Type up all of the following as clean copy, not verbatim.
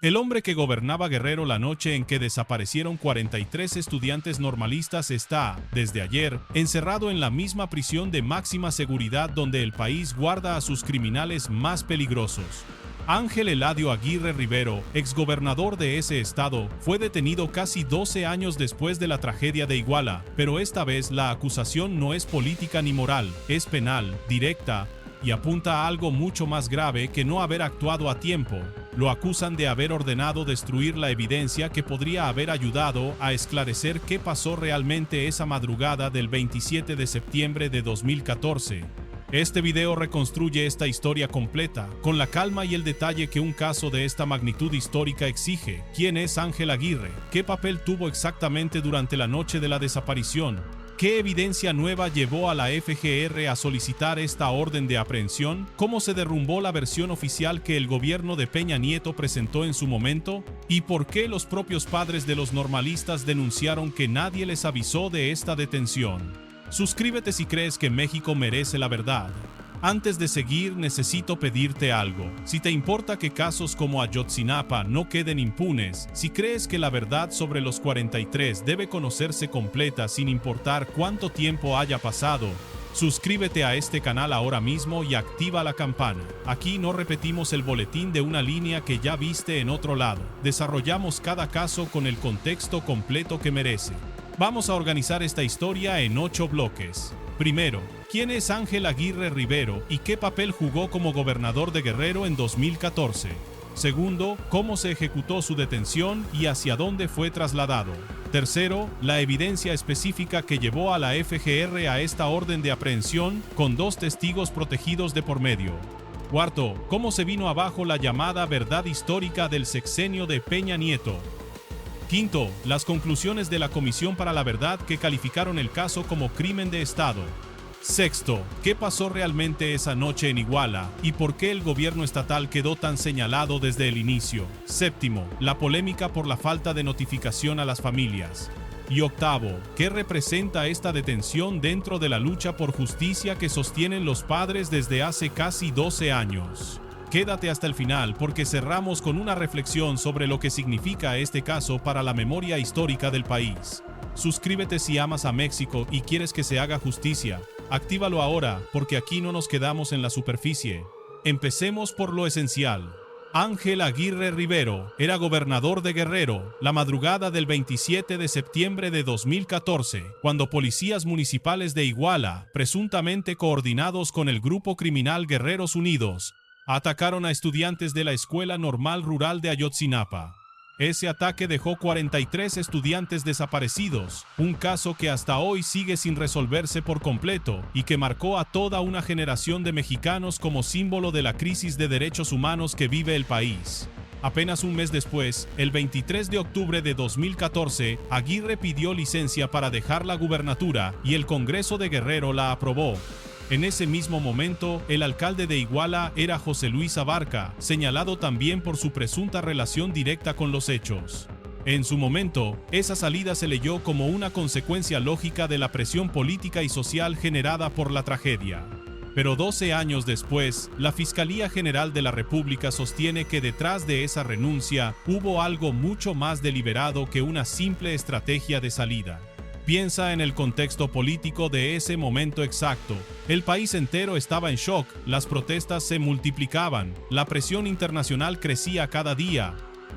El hombre que gobernaba Guerrero la noche en que desaparecieron 43 estudiantes normalistas está, desde ayer, encerrado en la misma prisión de máxima seguridad donde el país guarda a sus criminales más peligrosos. Ángel Eladio Aguirre Rivero, exgobernador de ese estado, fue detenido casi 12 años después de la tragedia de Iguala, pero esta vez la acusación no es política ni moral, es penal, directa, y apunta a algo mucho más grave que no haber actuado a tiempo. Lo acusan de haber ordenado destruir la evidencia que podría haber ayudado a esclarecer qué pasó realmente esa madrugada del 27 de septiembre de 2014. Este video reconstruye esta historia completa, con la calma y el detalle que un caso de esta magnitud histórica exige. ¿Quién es Ángel Aguirre? ¿Qué papel tuvo exactamente durante la noche de la desaparición? ¿Qué evidencia nueva llevó a la FGR a solicitar esta orden de aprehensión? ¿Cómo se derrumbó la versión oficial que el gobierno de Peña Nieto presentó en su momento? ¿Y por qué los propios padres de los normalistas denunciaron que nadie les avisó de esta detención? Suscríbete si crees que México merece la verdad. Antes de seguir, necesito pedirte algo. Si te importa que casos como Ayotzinapa no queden impunes, si crees que la verdad sobre los 43 debe conocerse completa sin importar cuánto tiempo haya pasado, suscríbete a este canal ahora mismo y activa la campana. Aquí no repetimos el boletín de una línea que ya viste en otro lado. Desarrollamos cada caso con el contexto completo que merece. Vamos a organizar esta historia en 8 bloques. Primero, ¿quién es Ángel Aguirre Rivero y qué papel jugó como gobernador de Guerrero en 2014? Segundo, ¿cómo se ejecutó su detención y hacia dónde fue trasladado? Tercero, la evidencia específica que llevó a la FGR a esta orden de aprehensión con 2 testigos protegidos de por medio. Cuarto, ¿cómo se vino abajo la llamada verdad histórica del sexenio de Peña Nieto? Quinto, las conclusiones de la Comisión para la Verdad que calificaron el caso como crimen de Estado. Sexto, ¿qué pasó realmente esa noche en Iguala y por qué el gobierno estatal quedó tan señalado desde el inicio? Séptimo, la polémica por la falta de notificación a las familias. Y octavo, ¿qué representa esta detención dentro de la lucha por justicia que sostienen los padres desde hace casi 12 años? Quédate hasta el final porque cerramos con una reflexión sobre lo que significa este caso para la memoria histórica del país. Suscríbete si amas a México y quieres que se haga justicia. Actívalo ahora porque aquí no nos quedamos en la superficie. Empecemos por lo esencial. Ángel Aguirre Rivero era gobernador de Guerrero la madrugada del 27 de septiembre de 2014, cuando policías municipales de Iguala, presuntamente coordinados con el grupo criminal Guerreros Unidos, atacaron a estudiantes de la Escuela Normal Rural de Ayotzinapa. Ese ataque dejó 43 estudiantes desaparecidos, un caso que hasta hoy sigue sin resolverse por completo y que marcó a toda una generación de mexicanos como símbolo de la crisis de derechos humanos que vive el país. Apenas un mes después, el 23 de octubre de 2014, Aguirre pidió licencia para dejar la gubernatura y el Congreso de Guerrero la aprobó. En ese mismo momento, el alcalde de Iguala era José Luis Abarca, señalado también por su presunta relación directa con los hechos. En su momento, esa salida se leyó como una consecuencia lógica de la presión política y social generada por la tragedia. Pero 12 años después, la Fiscalía General de la República sostiene que detrás de esa renuncia hubo algo mucho más deliberado que una simple estrategia de salida. Piensa en el contexto político de ese momento exacto. El país entero estaba en shock, las protestas se multiplicaban, la presión internacional crecía cada día.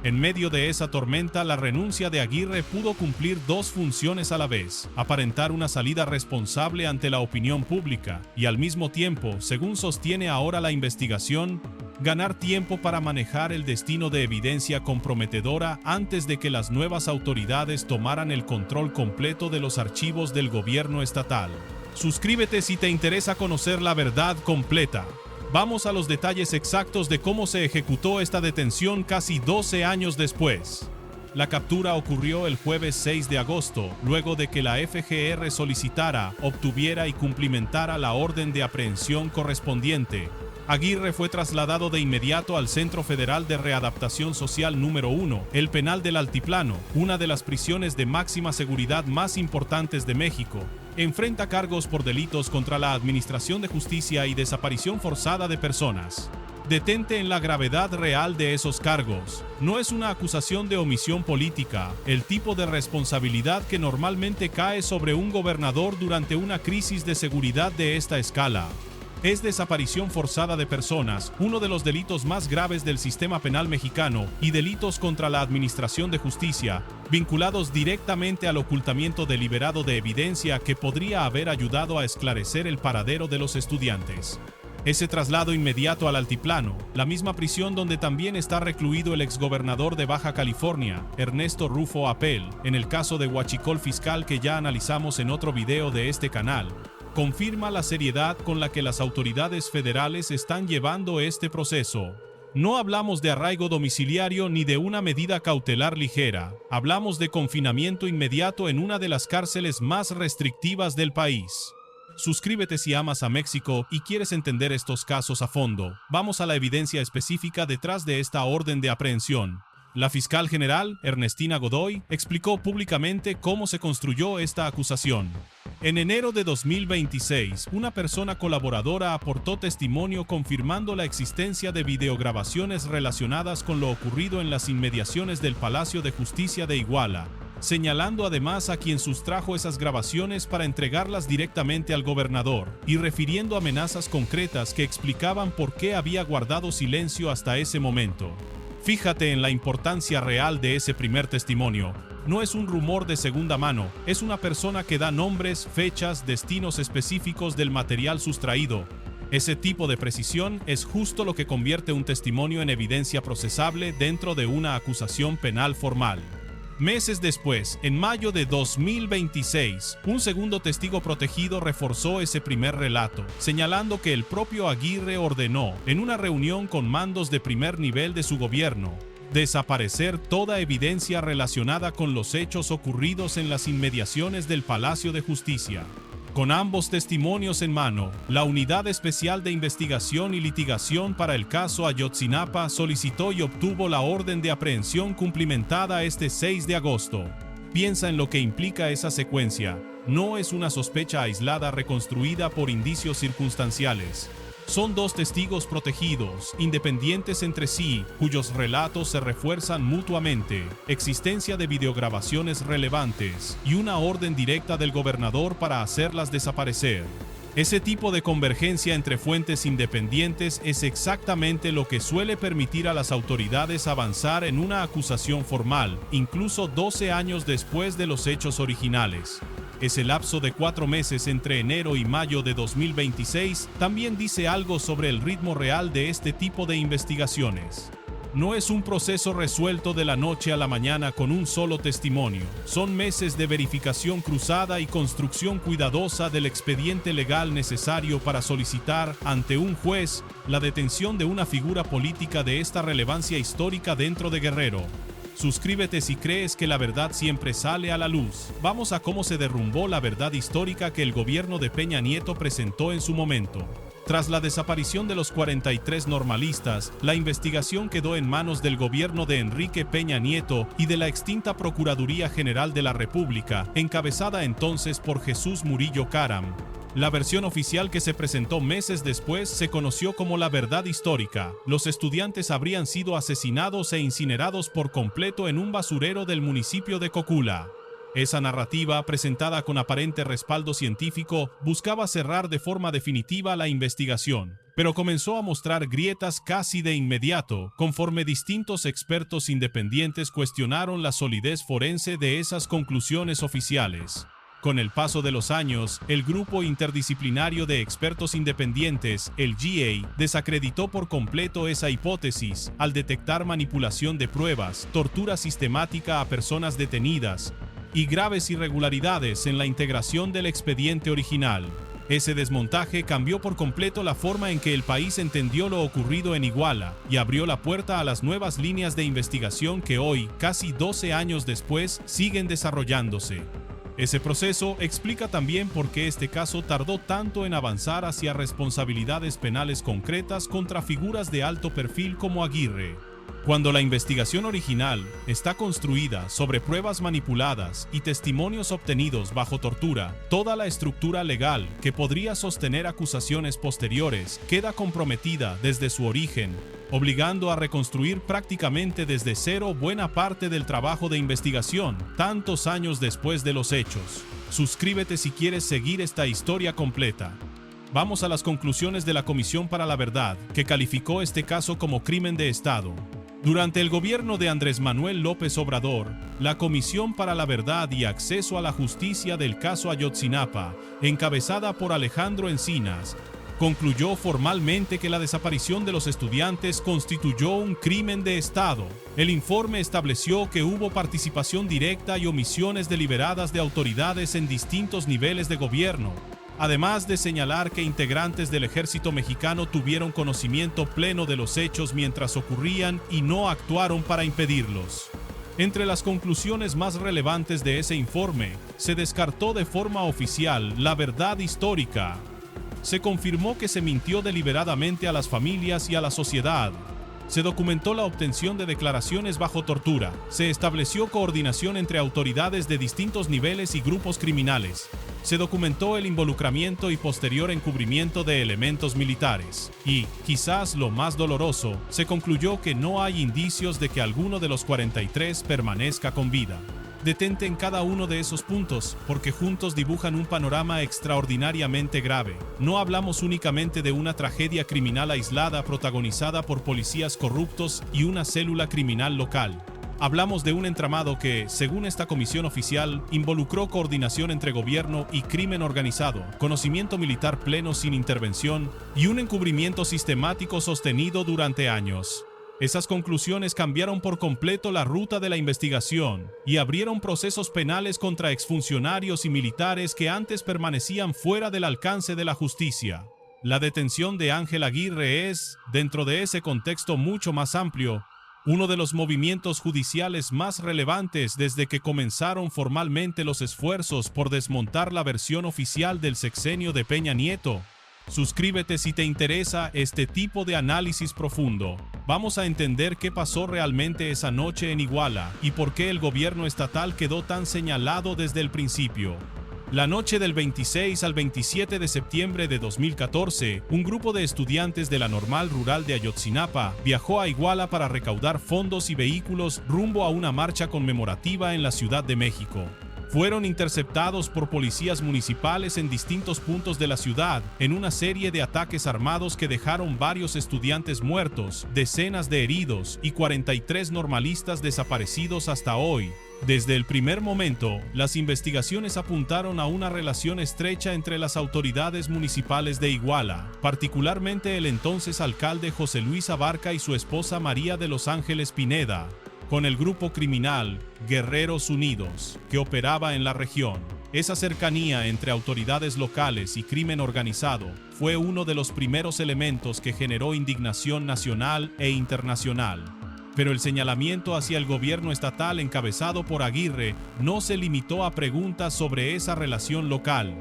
En medio de esa tormenta, la renuncia de Aguirre pudo cumplir 2 funciones a la vez: aparentar una salida responsable ante la opinión pública y al mismo tiempo, según sostiene ahora la investigación, ganar tiempo para manejar el destino de evidencia comprometedora antes de que las nuevas autoridades tomaran el control completo de los archivos del gobierno estatal. Suscríbete si te interesa conocer la verdad completa. Vamos a los detalles exactos de cómo se ejecutó esta detención casi 12 años después. La captura ocurrió el jueves 6 de agosto, luego de que la FGR solicitara, obtuviera y cumplimentara la orden de aprehensión correspondiente. Aguirre fue trasladado de inmediato al Centro Federal de Readaptación Social número 1, el Penal del Altiplano, una de las prisiones de máxima seguridad más importantes de México. Enfrenta cargos por delitos contra la administración de justicia y desaparición forzada de personas. Detente en la gravedad real de esos cargos. No es una acusación de omisión política, el tipo de responsabilidad que normalmente cae sobre un gobernador durante una crisis de seguridad de esta escala. Es desaparición forzada de personas, uno de los delitos más graves del sistema penal mexicano, y delitos contra la administración de justicia, vinculados directamente al ocultamiento deliberado de evidencia que podría haber ayudado a esclarecer el paradero de los estudiantes. Ese traslado inmediato al altiplano, la misma prisión donde también está recluido el exgobernador de Baja California, Ernesto Rufo Apel, en el caso de Huachicol Fiscal que ya analizamos en otro video de este canal, confirma la seriedad con la que las autoridades federales están llevando este proceso. No hablamos de arraigo domiciliario ni de una medida cautelar ligera, hablamos de confinamiento inmediato en una de las cárceles más restrictivas del país. Suscríbete si amas a México y quieres entender estos casos a fondo. Vamos a la evidencia específica detrás de esta orden de aprehensión. La fiscal general, Ernestina Godoy, explicó públicamente cómo se construyó esta acusación. En enero de 2026, una persona colaboradora aportó testimonio confirmando la existencia de videograbaciones relacionadas con lo ocurrido en las inmediaciones del Palacio de Justicia de Iguala, señalando además a quien sustrajo esas grabaciones para entregarlas directamente al gobernador, y refiriendo amenazas concretas que explicaban por qué había guardado silencio hasta ese momento. Fíjate en la importancia real de ese primer testimonio. No es un rumor de segunda mano, es una persona que da nombres, fechas, destinos específicos del material sustraído. Ese tipo de precisión es justo lo que convierte un testimonio en evidencia procesable dentro de una acusación penal formal. Meses después, en mayo de 2026, un segundo testigo protegido reforzó ese primer relato, señalando que el propio Aguirre ordenó, en una reunión con mandos de primer nivel de su gobierno, desaparecer toda evidencia relacionada con los hechos ocurridos en las inmediaciones del Palacio de Justicia. Con ambos testimonios en mano, la Unidad Especial de Investigación y Litigación para el caso Ayotzinapa solicitó y obtuvo la orden de aprehensión cumplimentada este 6 de agosto. Piensa en lo que implica esa secuencia. No es una sospecha aislada reconstruida por indicios circunstanciales. Son dos testigos protegidos, independientes entre sí, cuyos relatos se refuerzan mutuamente, existencia de videograbaciones relevantes y una orden directa del gobernador para hacerlas desaparecer. Ese tipo de convergencia entre fuentes independientes es exactamente lo que suele permitir a las autoridades avanzar en una acusación formal, incluso 12 años después de los hechos originales. Ese lapso de 4 meses entre enero y mayo de 2026 también dice algo sobre el ritmo real de este tipo de investigaciones. No es un proceso resuelto de la noche a la mañana con un solo testimonio. Son meses de verificación cruzada y construcción cuidadosa del expediente legal necesario para solicitar, ante un juez, la detención de una figura política de esta relevancia histórica dentro de Guerrero. Suscríbete si crees que la verdad siempre sale a la luz. Vamos a cómo se derrumbó la verdad histórica que el gobierno de Peña Nieto presentó en su momento. Tras la desaparición de los 43 normalistas, la investigación quedó en manos del gobierno de Enrique Peña Nieto y de la extinta Procuraduría General de la República, encabezada entonces por Jesús Murillo Caram. La versión oficial que se presentó meses después se conoció como la verdad histórica. Los estudiantes habrían sido asesinados e incinerados por completo en un basurero del municipio de Cocula. Esa narrativa, presentada con aparente respaldo científico, buscaba cerrar de forma definitiva la investigación, pero comenzó a mostrar grietas casi de inmediato, conforme distintos expertos independientes cuestionaron la solidez forense de esas conclusiones oficiales. Con el paso de los años, el Grupo Interdisciplinario de Expertos Independientes, el GA, desacreditó por completo esa hipótesis al detectar manipulación de pruebas, tortura sistemática a personas detenidas y graves irregularidades en la integración del expediente original. Ese desmontaje cambió por completo la forma en que el país entendió lo ocurrido en Iguala y abrió la puerta a las nuevas líneas de investigación que hoy, casi 12 años después, siguen desarrollándose. Ese proceso explica también por qué este caso tardó tanto en avanzar hacia responsabilidades penales concretas contra figuras de alto perfil como Aguirre. Cuando la investigación original está construida sobre pruebas manipuladas y testimonios obtenidos bajo tortura, toda la estructura legal que podría sostener acusaciones posteriores queda comprometida desde su origen, obligando a reconstruir prácticamente desde cero buena parte del trabajo de investigación, tantos años después de los hechos. Suscríbete si quieres seguir esta historia completa. Vamos a las conclusiones de la Comisión para la Verdad, que calificó este caso como crimen de Estado. Durante el gobierno de Andrés Manuel López Obrador, la Comisión para la Verdad y Acceso a la Justicia del caso Ayotzinapa, encabezada por Alejandro Encinas, concluyó formalmente que la desaparición de los estudiantes constituyó un crimen de Estado. El informe estableció que hubo participación directa y omisiones deliberadas de autoridades en distintos niveles de gobierno, además de señalar que integrantes del ejército mexicano tuvieron conocimiento pleno de los hechos mientras ocurrían y no actuaron para impedirlos. Entre las conclusiones más relevantes de ese informe, se descartó de forma oficial la verdad histórica. Se confirmó que se mintió deliberadamente a las familias y a la sociedad. Se documentó la obtención de declaraciones bajo tortura. Se estableció coordinación entre autoridades de distintos niveles y grupos criminales. Se documentó el involucramiento y posterior encubrimiento de elementos militares. Y, quizás lo más doloroso, se concluyó que no hay indicios de que alguno de los 43 permanezca con vida. Detente en cada uno de esos puntos, porque juntos dibujan un panorama extraordinariamente grave. No hablamos únicamente de una tragedia criminal aislada protagonizada por policías corruptos y una célula criminal local. Hablamos de un entramado que, según esta comisión oficial, involucró coordinación entre gobierno y crimen organizado, conocimiento militar pleno sin intervención y un encubrimiento sistemático sostenido durante años. Esas conclusiones cambiaron por completo la ruta de la investigación y abrieron procesos penales contra exfuncionarios y militares que antes permanecían fuera del alcance de la justicia. La detención de Ángel Aguirre es, dentro de ese contexto mucho más amplio, uno de los movimientos judiciales más relevantes desde que comenzaron formalmente los esfuerzos por desmontar la versión oficial del sexenio de Peña Nieto. Suscríbete si te interesa este tipo de análisis profundo. Vamos a entender qué pasó realmente esa noche en Iguala y por qué el gobierno estatal quedó tan señalado desde el principio. La noche del 26 al 27 de septiembre de 2014, un grupo de estudiantes de la Normal Rural de Ayotzinapa viajó a Iguala para recaudar fondos y vehículos rumbo a una marcha conmemorativa en la Ciudad de México. Fueron interceptados por policías municipales en distintos puntos de la ciudad en una serie de ataques armados que dejaron varios estudiantes muertos, decenas de heridos y 43 normalistas desaparecidos hasta hoy. Desde el primer momento, las investigaciones apuntaron a una relación estrecha entre las autoridades municipales de Iguala, particularmente el entonces alcalde José Luis Abarca y su esposa María de los Ángeles Pineda, con el grupo criminal Guerreros Unidos, que operaba en la región. Esa cercanía entre autoridades locales y crimen organizado fue uno de los primeros elementos que generó indignación nacional e internacional. Pero el señalamiento hacia el gobierno estatal encabezado por Aguirre no se limitó a preguntas sobre esa relación local.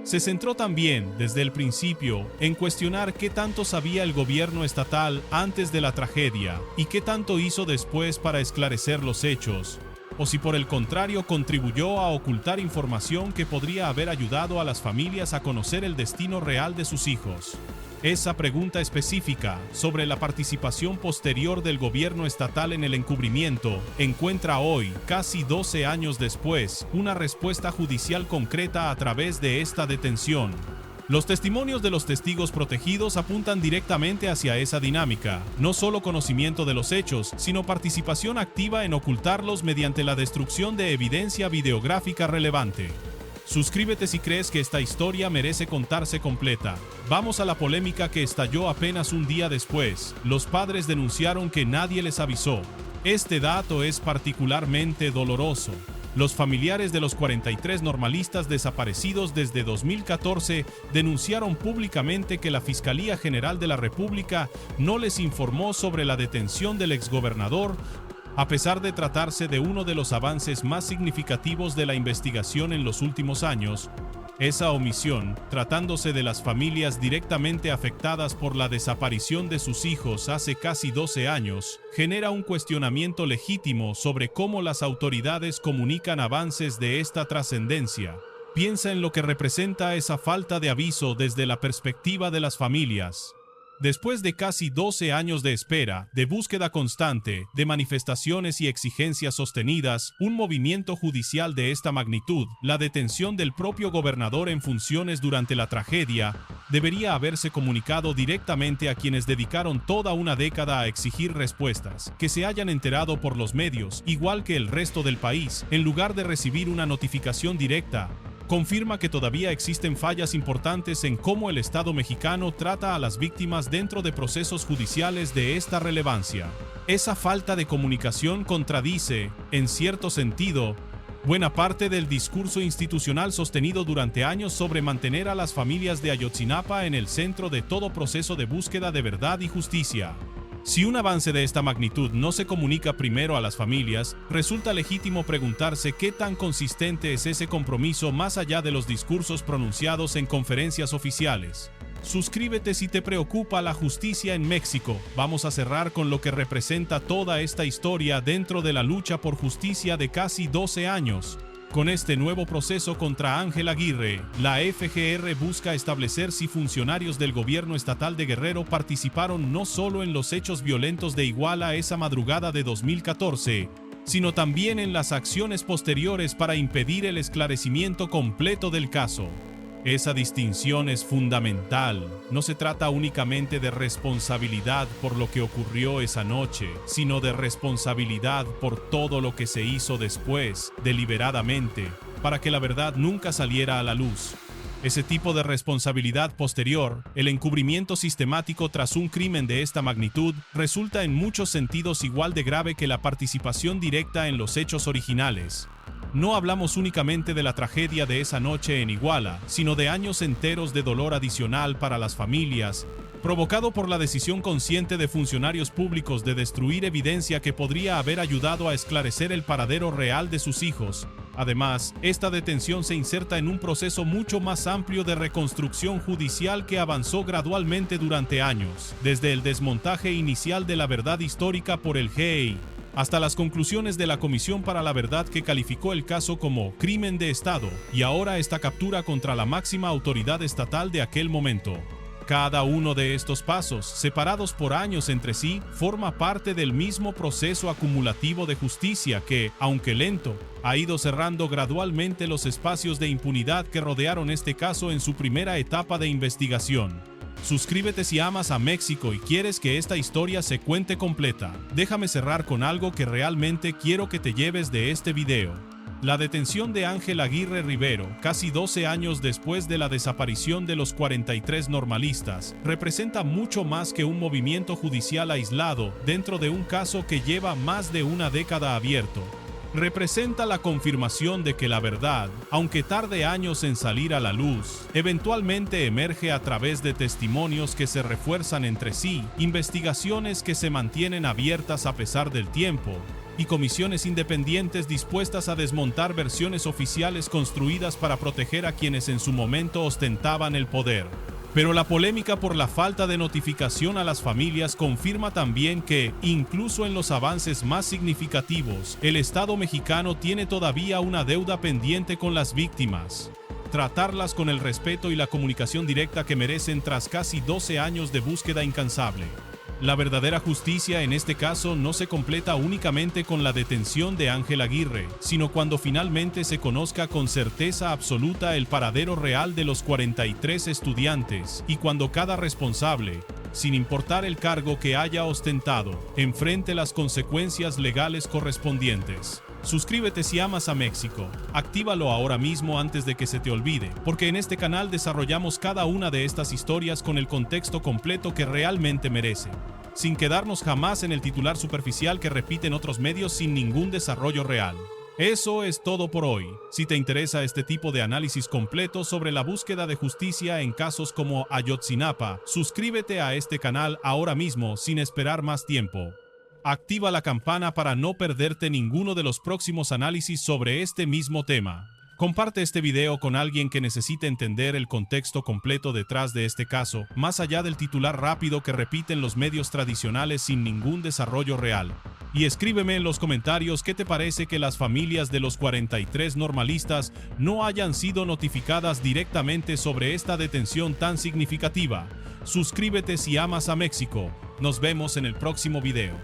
Se centró también, desde el principio, en cuestionar qué tanto sabía el gobierno estatal antes de la tragedia y qué tanto hizo después para esclarecer los hechos, o si por el contrario contribuyó a ocultar información que podría haber ayudado a las familias a conocer el destino real de sus hijos. Esa pregunta específica sobre la participación posterior del gobierno estatal en el encubrimiento encuentra hoy, casi 12 años después, una respuesta judicial concreta a través de esta detención. Los testimonios de los testigos protegidos apuntan directamente hacia esa dinámica, no solo conocimiento de los hechos, sino participación activa en ocultarlos mediante la destrucción de evidencia videográfica relevante. Suscríbete si crees que esta historia merece contarse completa. Vamos a la polémica que estalló apenas un día después. Los padres denunciaron que nadie les avisó. Este dato es particularmente doloroso. Los familiares de los 43 normalistas desaparecidos desde 2014 denunciaron públicamente que la Fiscalía General de la República no les informó sobre la detención del exgobernador, a pesar de tratarse de uno de los avances más significativos de la investigación en los últimos años. Esa omisión, tratándose de las familias directamente afectadas por la desaparición de sus hijos hace casi 12 años, genera un cuestionamiento legítimo sobre cómo las autoridades comunican avances de esta trascendencia. Piensa en lo que representa esa falta de aviso desde la perspectiva de las familias. Después de casi 12 años de espera, de búsqueda constante, de manifestaciones y exigencias sostenidas, un movimiento judicial de esta magnitud, la detención del propio gobernador en funciones durante la tragedia, debería haberse comunicado directamente a quienes dedicaron toda una década a exigir respuestas, que se hayan enterado por los medios, igual que el resto del país, en lugar de recibir una notificación directa. Confirma que todavía existen fallas importantes en cómo el Estado mexicano trata a las víctimas dentro de procesos judiciales de esta relevancia. Esa falta de comunicación contradice, en cierto sentido, buena parte del discurso institucional sostenido durante años sobre mantener a las familias de Ayotzinapa en el centro de todo proceso de búsqueda de verdad y justicia. Si un avance de esta magnitud no se comunica primero a las familias, resulta legítimo preguntarse qué tan consistente es ese compromiso más allá de los discursos pronunciados en conferencias oficiales. Suscríbete si te preocupa la justicia en México. Vamos a cerrar con lo que representa toda esta historia dentro de la lucha por justicia de casi 12 años. Con este nuevo proceso contra Ángel Aguirre, la FGR busca establecer si funcionarios del gobierno estatal de Guerrero participaron no solo en los hechos violentos de Iguala esa madrugada de 2014, sino también en las acciones posteriores para impedir el esclarecimiento completo del caso. Esa distinción es fundamental. No se trata únicamente de responsabilidad por lo que ocurrió esa noche, sino de responsabilidad por todo lo que se hizo después, deliberadamente, para que la verdad nunca saliera a la luz. Ese tipo de responsabilidad posterior, el encubrimiento sistemático tras un crimen de esta magnitud, resulta en muchos sentidos igual de grave que la participación directa en los hechos originales. No hablamos únicamente de la tragedia de esa noche en Iguala, sino de años enteros de dolor adicional para las familias, provocado por la decisión consciente de funcionarios públicos de destruir evidencia que podría haber ayudado a esclarecer el paradero real de sus hijos. Además, esta detención se inserta en un proceso mucho más amplio de reconstrucción judicial que avanzó gradualmente durante años, desde el desmontaje inicial de la verdad histórica por el GEI, hasta las conclusiones de la Comisión para la Verdad que calificó el caso como crimen de Estado, y ahora esta captura contra la máxima autoridad estatal de aquel momento. Cada uno de estos pasos, separados por años entre sí, forma parte del mismo proceso acumulativo de justicia que, aunque lento, ha ido cerrando gradualmente los espacios de impunidad que rodearon este caso en su primera etapa de investigación. Suscríbete si amas a México y quieres que esta historia se cuente completa. Déjame cerrar con algo que realmente quiero que te lleves de este video. La detención de Ángel Aguirre Rivero, casi 12 años después de la desaparición de los 43 normalistas, representa mucho más que un movimiento judicial aislado dentro de un caso que lleva más de una década abierto. Representa la confirmación de que la verdad, aunque tarde años en salir a la luz, eventualmente emerge a través de testimonios que se refuerzan entre sí, investigaciones que se mantienen abiertas a pesar del tiempo, y comisiones independientes dispuestas a desmontar versiones oficiales construidas para proteger a quienes en su momento ostentaban el poder. Pero la polémica por la falta de notificación a las familias confirma también que, incluso en los avances más significativos, el Estado mexicano tiene todavía una deuda pendiente con las víctimas. Tratarlas con el respeto y la comunicación directa que merecen tras casi 12 años de búsqueda incansable. La verdadera justicia en este caso no se completa únicamente con la detención de Ángel Aguirre, sino cuando finalmente se conozca con certeza absoluta el paradero real de los 43 estudiantes y cuando cada responsable, sin importar el cargo que haya ostentado, enfrente las consecuencias legales correspondientes. Suscríbete si amas a México. Actívalo ahora mismo antes de que se te olvide, porque en este canal desarrollamos cada una de estas historias con el contexto completo que realmente merece, sin quedarnos jamás en el titular superficial que repiten otros medios sin ningún desarrollo real. Eso es todo por hoy. Si te interesa este tipo de análisis completo sobre la búsqueda de justicia en casos como Ayotzinapa, suscríbete a este canal ahora mismo sin esperar más tiempo. Activa la campana para no perderte ninguno de los próximos análisis sobre este mismo tema. Comparte este video con alguien que necesite entender el contexto completo detrás de este caso, más allá del titular rápido que repiten los medios tradicionales sin ningún desarrollo real. Y escríbeme en los comentarios qué te parece que las familias de los 43 normalistas no hayan sido notificadas directamente sobre esta detención tan significativa. Suscríbete si amas a México. Nos vemos en el próximo video.